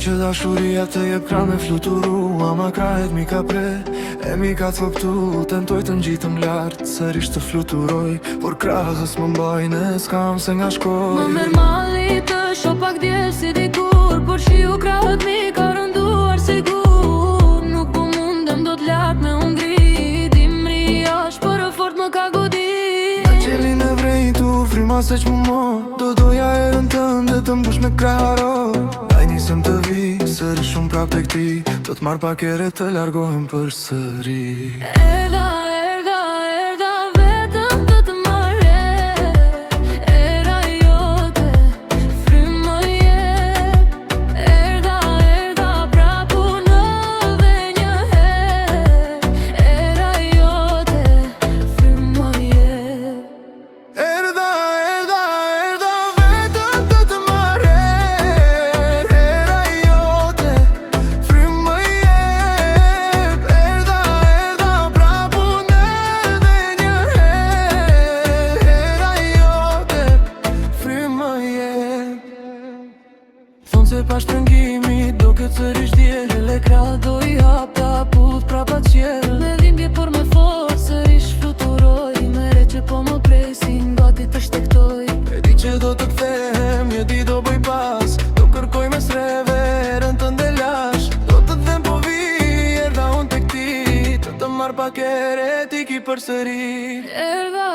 që dashuria të jep kran me fluturu, ama krahet mi ka pre, e mi ka coptu. Tentoj të ngjitëm lartë, sërish të fluturoj, por krahës më mbajnë, s'kam se nga shkoj. Më merr malli të shoh pak djelë si dikur, por shiu krahët mi ka rënduar sigur. Nuk po mundem do t'lart me ungri, dimri është për e fort më ka godit. Në qelin e vrejtu, frima se që më mo, do doja erën tënde të mbush me kraharo. Daj nisëm të vi, sëri shumë prap të këti, do t'marr pak ere të largohem për sëri. Erda, vetëm të të marrë, era jote, frymë më jep. Erda, prapu në dhe një herë, era jote, frymë më jep. Erda, vetëm të të marrë, era jote, frymë më jep. Erda, prapu në dhe një herë, era jote, frymë më jep. Thonë se pa shtrëngimi do këtë sërish djelë, le krah do i hap ta puth prapa qjelë. Me dhimbje por me forë, sërish fluturoj, mere që po më presin, gati të shtektoj. E di që do të kthehem, një di do bëj pas, do kërkoj me sreve, erën të ndelash. Do të them po vi, erda unë të këti, të marr pak ere, ti ki për sëri. Erda,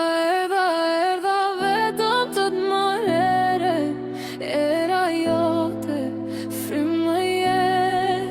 vetëm të të marrë, era jote, frymë më jep.